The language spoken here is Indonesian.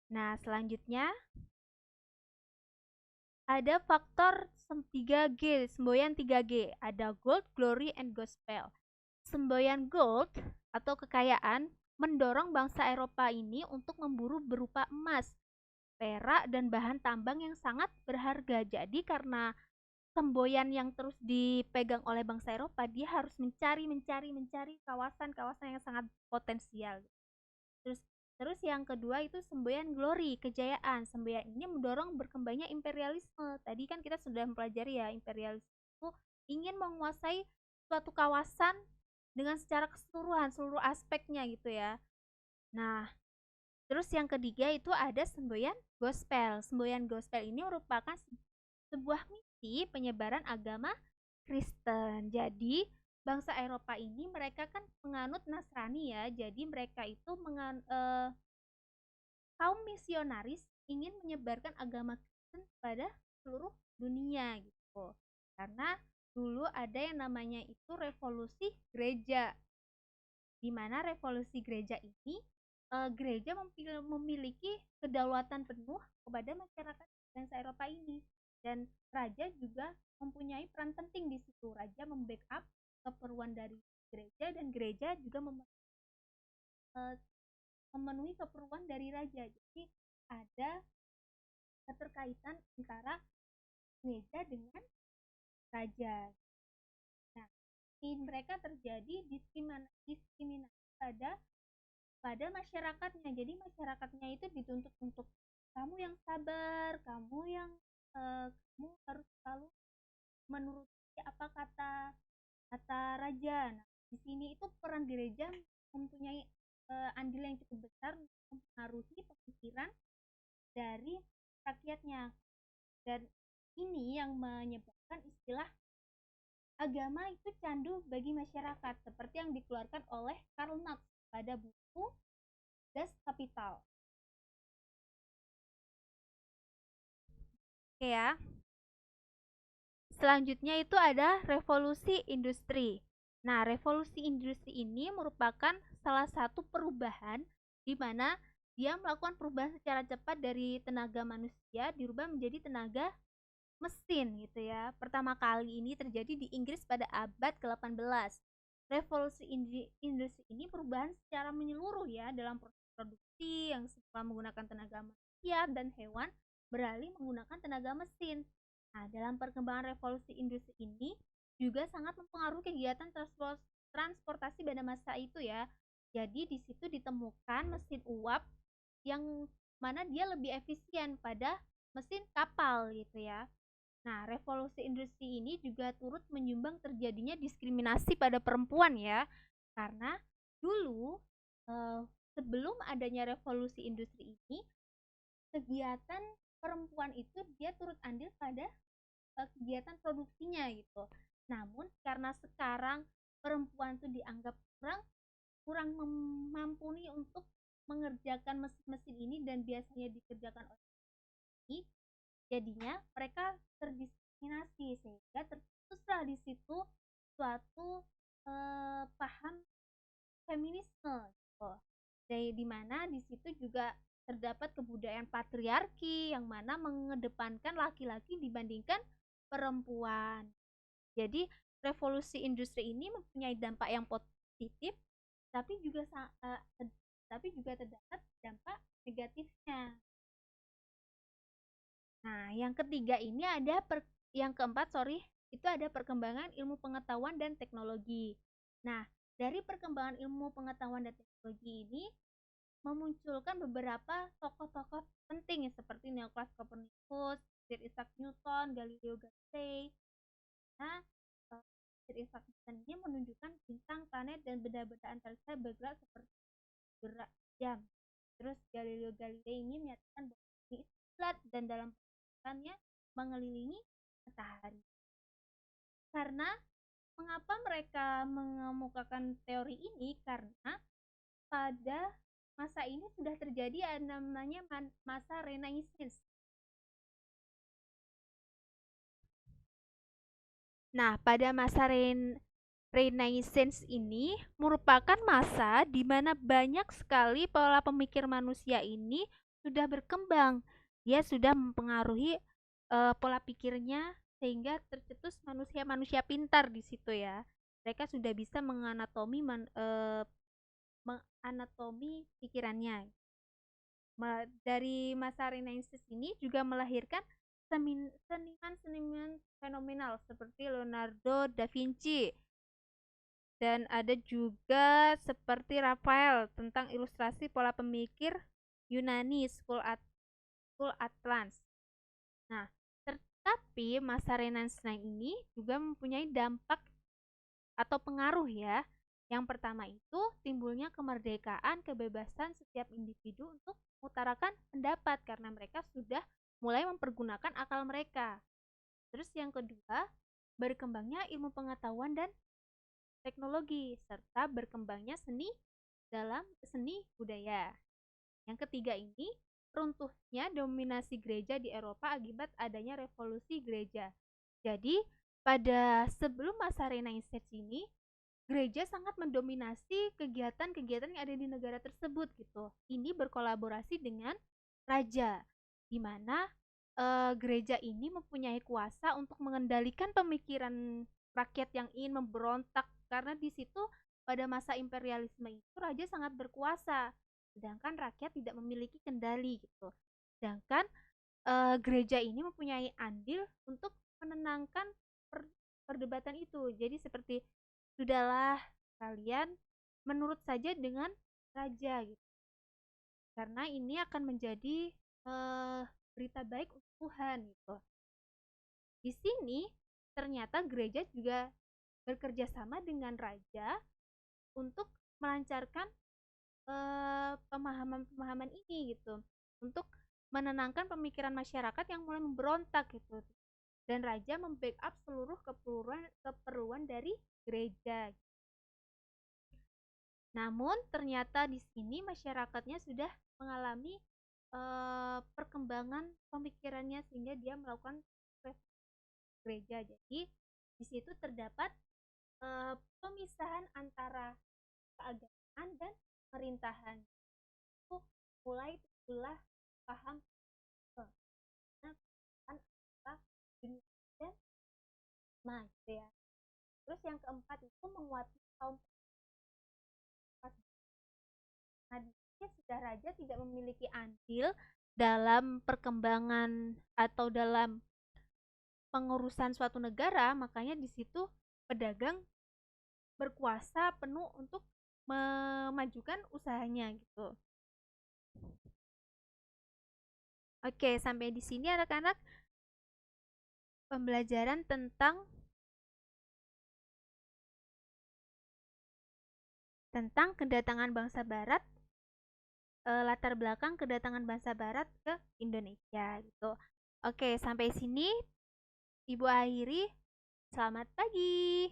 Nah, selanjutnya ada faktor 3G, semboyan 3G. Ada gold, glory, and gospel. Semboyan gold atau kekayaan mendorong bangsa Eropa ini untuk memburu berupa emas, perak, dan bahan tambang yang sangat berharga. Jadi karena semboyan yang terus dipegang oleh bangsa Eropa, dia harus mencari kawasan-kawasan yang sangat potensial. Terus terus yang kedua itu semboyan glory, kejayaan. Semboyan ini mendorong berkembangnya imperialisme. Tadi kan kita sudah mempelajari ya, imperialisme itu ingin menguasai suatu kawasan dengan secara keseluruhan, seluruh aspeknya gitu ya. Nah, terus yang ketiga itu ada semboyan gospel. Semboyan gospel ini merupakan sebuah misi penyebaran agama Kristen. Jadi, bangsa Eropa ini mereka kan menganut Nasrani ya. Jadi mereka itu kaum misionaris ingin menyebarkan agama Kristen pada seluruh dunia gitu. Karena dulu ada yang namanya itu revolusi gereja. Di mana revolusi gereja ini gereja memiliki kedaulatan penuh kepada masyarakat bangsa Eropa ini, dan raja juga mempunyai peran penting di situ. Raja membackup keperluan dari gereja dan gereja juga memenuhi keperluan dari raja. Jadi ada keterkaitan antara gereja dengan raja. Nah, di mereka terjadi diskriminasi pada masyarakatnya. Jadi masyarakatnya itu dituntut untuk kamu yang sabar, kamu harus selalu menuruti apa kata raja. Nah, di sini itu peran gereja mempunyai andil yang cukup besar untuk mempengaruhi pemikiran dari rakyatnya, dan ini yang menyebabkan istilah agama itu candu bagi masyarakat seperti yang dikeluarkan oleh Karl Marx pada buku Das Kapital. Oke ya. Selanjutnya itu ada revolusi industri. Nah, revolusi industri ini merupakan salah satu perubahan di mana dia melakukan perubahan secara cepat dari tenaga manusia dirubah menjadi tenaga mesin gitu ya. Pertama kali ini terjadi di Inggris pada abad ke-18. Revolusi industri ini perubahan secara menyeluruh ya dalam proses produksi yang semula menggunakan tenaga manusia dan hewan beralih menggunakan tenaga mesin. Nah, dalam perkembangan revolusi industri ini juga sangat mempengaruhi kegiatan transportasi pada masa itu ya. Jadi di situ ditemukan mesin uap yang mana dia lebih efisien pada mesin kapal gitu ya. Nah, revolusi industri ini juga turut menyumbang terjadinya diskriminasi pada perempuan ya. Karena dulu sebelum adanya revolusi industri ini, kegiatan perempuan itu dia turut andil pada kegiatan produksinya gitu. Namun karena sekarang perempuan itu dianggap kurang kurang memampuni untuk mengerjakan mesin-mesin ini dan biasanya dikerjakan oleh laki, jadinya mereka terdiskriminasi sehingga terputuslah di situ suatu paham feminisme gitu. Dari di mana di situ juga terdapat kebudayaan patriarki yang mana mengedepankan laki-laki dibandingkan perempuan. Jadi revolusi industri ini mempunyai dampak yang positif, tapi juga terdapat dampak negatifnya. Nah, yang ketiga ini yang keempat, sorry, itu ada perkembangan ilmu pengetahuan dan teknologi. Nah, dari perkembangan ilmu pengetahuan dan teknologi ini memunculkan beberapa tokoh-tokoh penting seperti Nicholas Copernicus, Sir Isaac Newton, Galileo Galilei. Nah, Sir Isaac Newton ini menunjukkan bintang, planet, dan benda-benda antariksa bergerak seperti gerak jam. Terus Galileo Galilei ini menyatakan bahwa bumi itu bulat dan dalam perjalanannya mengelilingi matahari. Karena mengapa mereka mengemukakan teori ini? Karena pada masa ini sudah terjadi namanya masa Renaissance. Nah, pada masa Renaissance ini merupakan masa di mana banyak sekali pola pemikir manusia ini sudah berkembang. Dia sudah mempengaruhi pola pikirnya sehingga tercetus manusia-manusia pintar di situ ya. Mereka sudah bisa menganatomi pikirannya. Dari masa Renaissance ini juga melahirkan seniman-seniman fenomenal seperti Leonardo da Vinci, dan ada juga seperti Raphael tentang ilustrasi pola pemikir Yunani, School Atlas. Nah, tetapi masa Renaissance ini juga mempunyai dampak atau pengaruh ya. Yang pertama itu timbulnya kemerdekaan, kebebasan setiap individu untuk mengutarakan pendapat karena mereka sudah mulai mempergunakan akal mereka. Terus yang kedua, berkembangnya ilmu pengetahuan dan teknologi serta berkembangnya seni budaya. Yang ketiga ini, runtuhnya dominasi gereja di Eropa akibat adanya revolusi gereja. Jadi, pada sebelum masa Renaissance ini, gereja sangat mendominasi kegiatan-kegiatan yang ada di negara tersebut gitu. Ini berkolaborasi dengan raja, di mana gereja ini mempunyai kuasa untuk mengendalikan pemikiran rakyat yang ingin memberontak, karena di situ pada masa imperialisme itu raja sangat berkuasa, sedangkan rakyat tidak memiliki kendali gitu. Sedangkan gereja ini mempunyai andil untuk menenangkan perdebatan itu. Jadi seperti, sudahlah kalian menurut saja dengan raja gitu, karena ini akan menjadi berita baik untuk Tuhan gitu. Di sini ternyata gereja juga bekerja sama dengan raja untuk melancarkan pemahaman-pemahaman ini gitu, untuk menenangkan pemikiran masyarakat yang mulai memberontak gitu. Dan raja membackup seluruh keperluan dari gereja. Namun ternyata di sini masyarakatnya sudah mengalami perkembangan pemikirannya sehingga dia melakukan gereja. Jadi di situ terdapat pemisahan antara keagamaan dan pemerintahan. Itu mulai timbullah paham antara dunia dan mas ya. Terus yang keempat itu menguatkan kaum. Nah, dia sudah raja tidak memiliki andil dalam perkembangan atau dalam pengurusan suatu negara, makanya di situ pedagang berkuasa penuh untuk memajukan usahanya gitu. Oke, sampai di sini anak-anak pembelajaran tentang kedatangan bangsa barat, latar belakang kedatangan bangsa barat ke Indonesia gitu. Oke, sampai sini Ibu akhiri. Selamat pagi.